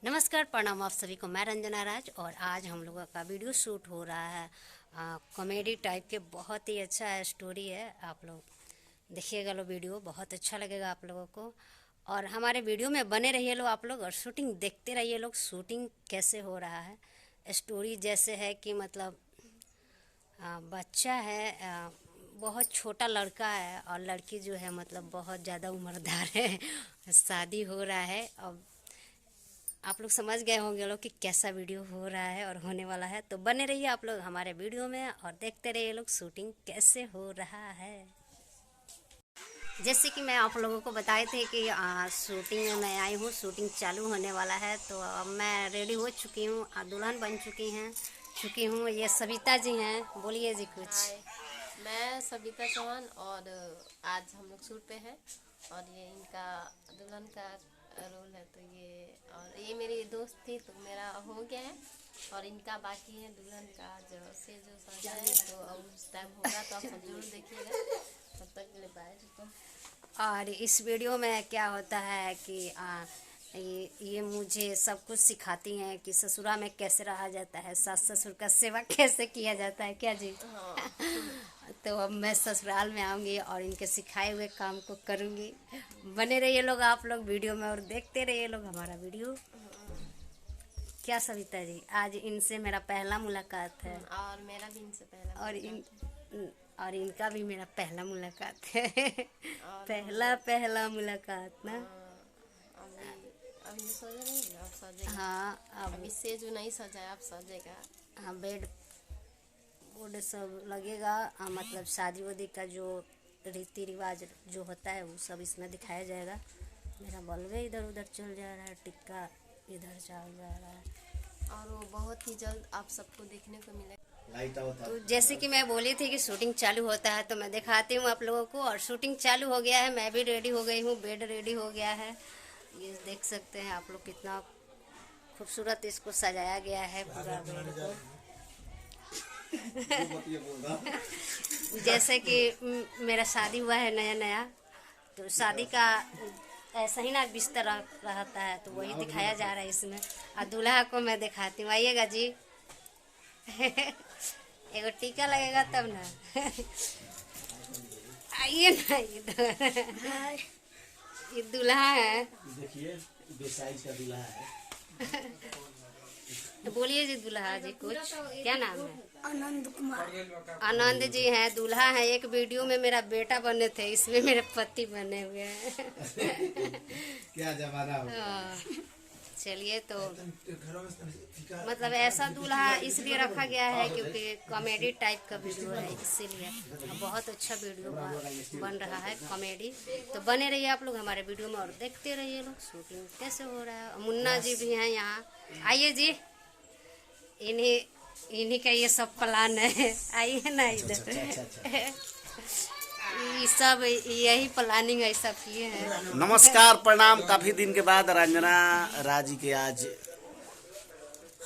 नमस्कार, प्रणाम आप सभी को। मैं रंजना राज और आज हम लोगों का वीडियो शूट हो रहा है कॉमेडी टाइप के। बहुत ही अच्छा है, स्टोरी है। आप लोग देखिएगा, लो वीडियो बहुत अच्छा लगेगा आप लोगों को। और हमारे वीडियो में बने रहिए लोग आप लोग, और शूटिंग देखते रहिए लोग। शूटिंग कैसे हो रहा है, स्टोरी जैसे है कि मतलब बच्चा है, बहुत छोटा लड़का है और लड़की जो है मतलब बहुत ज़्यादा उम्रदार है। शादी हो रहा है। अब आप लोग समझ गए होंगे लोग कि कैसा वीडियो हो रहा है और होने वाला है। तो बने रहिए आप लोग हमारे वीडियो में और देखते रहिए लोग शूटिंग कैसे हो रहा है। जैसे कि मैं आप लोगों को बताए थे कि शूटिंग में मैं आई हूँ, शूटिंग चालू होने वाला है। तो अब मैं रेडी हो चुकी हूँ, दुल्हन बन चुकी हूँ। ये सविता जी हैं, बोलिए जी कुछ। हाय, मैं सविता चौहान और आज हम लोग शूट पे हैं और ये इनका दुल्हन का रोल है। तो ये मेरी दोस्त थी तो मेरा हो गया है और इनका बाकी है दुल्हन का जो सजा है। तो अब उस टाइम होगा तो आप सब जरूर देखिएगा। तब तक के लिए बाय। और इस वीडियो में क्या होता है कि ये मुझे सब कुछ सिखाती हैं कि ससुरा में कैसे रहा जाता है, सास ससुर का सेवा कैसे किया जाता है, क्या जी। हाँ। तो अब मैं ससुराल में आऊँगी और इनके सिखाए हुए काम को करूँगी। बने रहिए लोग आप लोग वीडियो में और देखते रहिए लोग हमारा वीडियो। क्या सविता जी, आज इनसे मेरा पहला मुलाकात है और मेरा भी इनसे पहला और मुलाकात है। इनका भी मेरा पहला मुलाकात है। और हम पहला लोग पहला मुलाकात ना। अभी अभी सजा नहीं है, अब सजेगा। हाँ, अब अभी से जो नहीं सजा है अब सजेगा। हाँ, बेड बोर्ड सब लगेगा। मतलब शादी वादी का जो रीति रिवाज जो होता है वो सब इसमें दिखाया जाएगा। मेरा बल्बे इधर उधर चल जा रहा है, टिक्का इधर चल जा रहा है। और वो बहुत ही जल्द आप सबको देखने को मिलेगा। तो जैसे कि मैं बोली थी कि शूटिंग चालू होता है तो मैं दिखाती हूँ आप लोगों को। और शूटिंग चालू हो गया है, मैं भी रेडी हो गई हूँ, बेड रेडी हो गया है। ये देख सकते हैं आप लोग कितना खूबसूरत इसको सजाया गया है पूरा बेड को। जैसे कि मेरा शादी हुआ है नया नया, तो शादी का ऐसा ही ना बिस्तर रहता है, तो वही दिखाया जा रहा है इसमें। और दूल्हा को मैं दिखाती हूँ, आइएगा जी। एगो टीका लगेगा तब ना। आइए ना इधर। ये दूल्हा है, देखिए बेसाइज का दूल्हा है। तो बोलिए जी दूल्हा जी कुछ, क्या नाम है? आनंद कुमार। आनंद जी हैं, दूल्हा हैं। एक वीडियो में मेरा बेटा बने थे, इसमें मेरे पति बने हुए हैं। क्या जमाना हो। चलिए, तो मतलब ऐसा दूल्हा इसलिए रखा गया है क्योंकि कॉमेडी टाइप का वीडियो है, इसीलिए बहुत अच्छा वीडियो बन रहा है कॉमेडी। तो बने रहिए आप लोग हमारे वीडियो में और देखते रहिए लोग शूटिंग कैसे हो रहा है। मुन्ना जी भी हैं यहाँ, आइए जी। इन्हीं का ये सब प्लान है, आइए ना इधर। ये सब यही प्लानिंग है, सब किए हैं। नमस्कार, प्रणाम। काफी दिन के बाद रंजना राजी के आज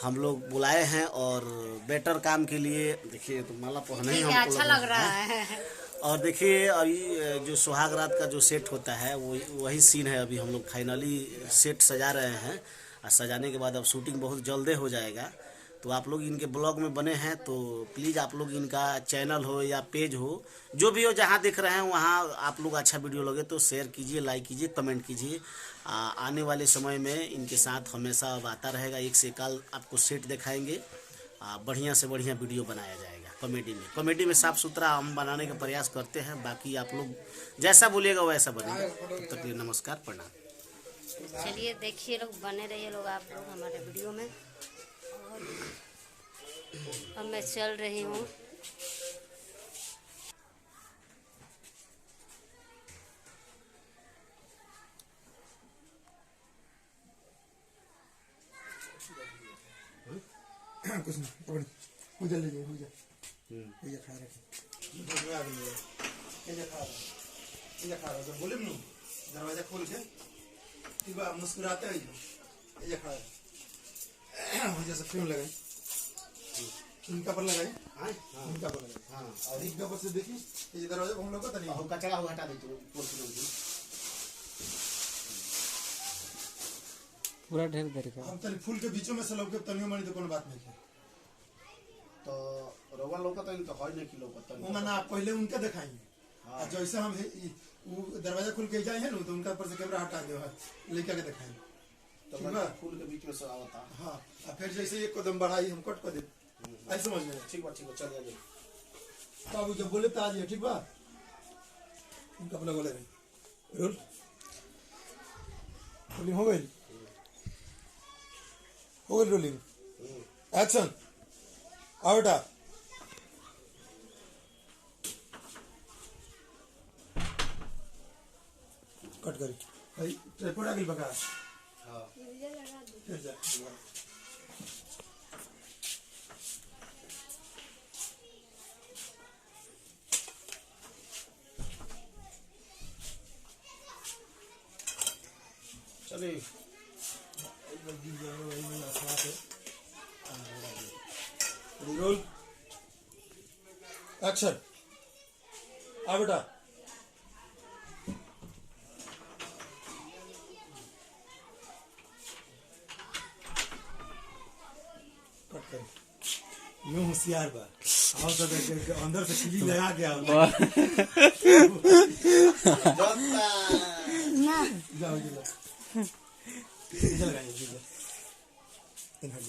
हम लोग बुलाए हैं और बेटर काम के लिए। देखिए तो माला पहने ही हमको अच्छा लग रहा है। और देखिए अभी जो सुहाग रात का जो सेट होता है वो वही सीन है। अभी हम लोग फाइनली सेट सजा रहे हैं और सजाने के बाद अब शूटिंग बहुत जल्दी हो जाएगा। तो आप लोग इनके ब्लॉग में बने हैं तो प्लीज़ आप लोग इनका चैनल हो या पेज हो, जो भी हो, जहाँ देख रहे हैं वहाँ आप लोग अच्छा वीडियो लगे तो शेयर कीजिए, लाइक कीजिए, कमेंट कीजिए। आने वाले समय में इनके साथ हमेशा अब आता रहेगा। एक से एक आपको सेट दिखाएंगे, बढ़िया से बढ़िया वीडियो बनाया जाएगा। कॉमेडी में साफ़ सुथरा हम बनाने का प्रयास करते हैं। बाकी आप लोग जैसा बोलिएगा वैसा बनेगा। तब तक के लिए नमस्कार, प्रणाम। चलिए देखिए लोग, बने रहिए लोग आप लोग हमारे वीडियो में। और अब मैं चल रही हूँ। कुछ नहीं पकड़, पूजा ले जाइए, पूजा खा रहे जब बोले ना दरवाजा खोल के ठीक बा, मुस्कुराते हैं ये खा रहे जैसे फिल्म लगाए, इनका पर लगाए, इनका पर लगाए। हाँ, और इनका पर से देखिए ये दरवाजा हम लोग को नहीं कचरा हटा दे तो पूरा ढेर देर का हम तनी फूल के बीचों में से लौके तनियो मनी तो कोनो बात नहीं है। तो रउआ लोग तो इनका है नहीं कि लोग वो मना आप पहले उनके दिखाएंगे। हाँ। और जैसे हम वो दरवाजा खुल के जाए हैं ना तो उनका ऊपर से कैमरा हटा दो लेके के दिखाएंगे। तो ठीक बा? फूल के बीच में से आवता। हाँ और फिर जैसे एक कदम बढ़ाई हम कट कर दे ऐसे समझ में। ठीक बा चल जाइए। बाबू जब बोले तो आ जाइए। ठीक बा उनका अपना बोले नहीं रोल रोलिंग हो गई रोलिंग एक्शन आउट आ कट करी भाई ट्राइपॉड आगे बका। हाँ फिर जा चलिए रोल एक्शन आ बेटा कट कर यूं होशियार बा आओ तो अंदर से किली लगा के आओ जाओ जाओ इधर लगाइए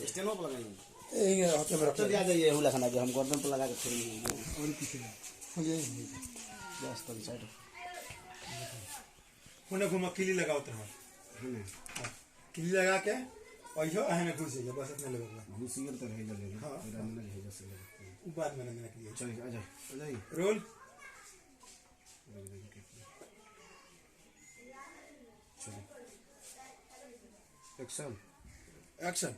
स्टैंड पर लगाएंगे। ये हाथ में रख चल आ जाइए हुला खाना जो हम गर्दन पर लगा के छोड़ेंगे। और पीछे ये बस तो साइड पुनः घुमा किली लगाओ तुम्हारा किली लगा के और यो आहने घुस जाइए बस इतने लगेगा। घुसियर तो रह जाएगा। हाँ। मेरा नहीं है जैसे बाद में लगने के लिए चलिए आ जाइए रोल चलिए एक्शन एक्शन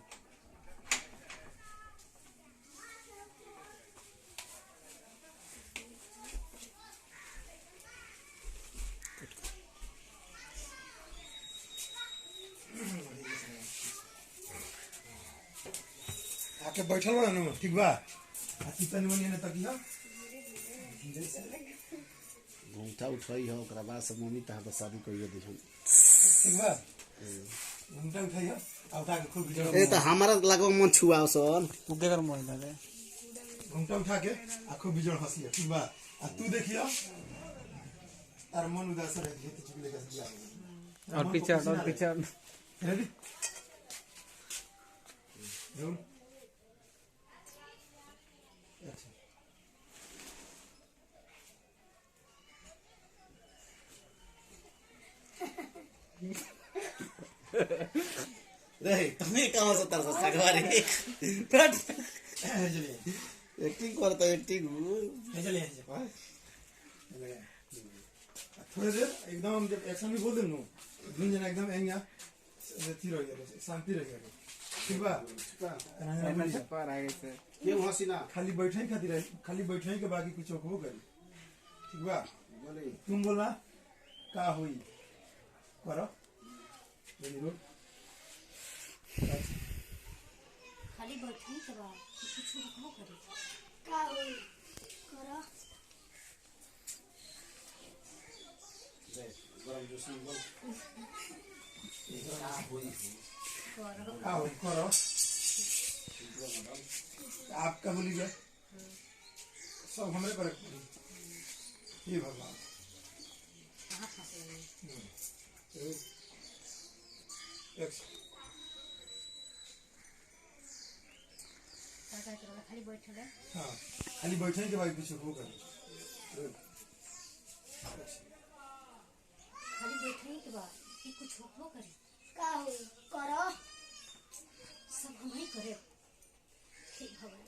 आके बैठल बा ना ठीक बा हाथी तनी मनी ने तकिया घूमता उठाई हो ओकरा बाद से मम्मी तहां तो शादी करिए दे ठीक बा घूमता उठाइया उठा के खूब वीडियो ए तो हमारा लगो मन छुआ सन उगे कर मोड़ दे घूमता उठा के खूब वीडियो हंसिया ठीक बा आ तू देखिया तार मन उदास रह गई तो चुगले का दिया और पीछे हट रेडी रोल अच्छा रे तुम्हें कहां से तरस सगवारी चलिए एक्टिंग करता एक्टिंग चलिए थोड़ी देर एकदम जब एक्शन भी बोल दे नो दुन जना एकदम एंगा थी रह गया शांति रह गया ठीक बा पर आगे से क्यों हसीना खाली बैठे खातिर खाली बैठे के बाकी कुछ हो करी ठीक बा बोले तुम बोला का हुई करो बोली रो खाली बैठने के बाद कुछ हो करे का होई करा गरम जो सिंबल का हुई करो आपका बोली गया सब हमारे करेक्ट बोली हे भगवान खाली बैठे रहे हाँ खाली बैठे के बाद कुछ हो करे खाली बैठने के बाद कि कुछ हो करे का होई करा सब हम ही करे ठीक भगवान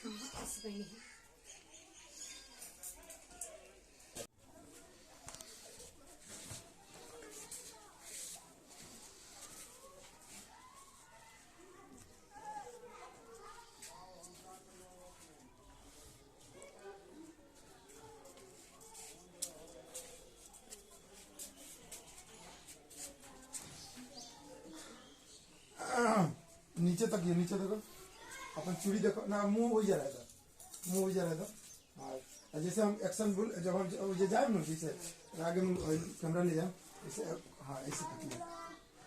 हम फंस गए नहीं नीचे तक ये नीचे देखो अपन चूड़ी देखो ना मुंह हो जा रहा था मुंह हो जा रहा था हाँ जैसे हम एक्शन बोल जब हम ये जाए ना जैसे आगे कैमरा ले जाए ऐसे हाँ ऐसे तक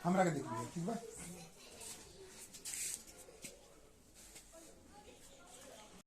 हमरा के देख लिया ठीक बा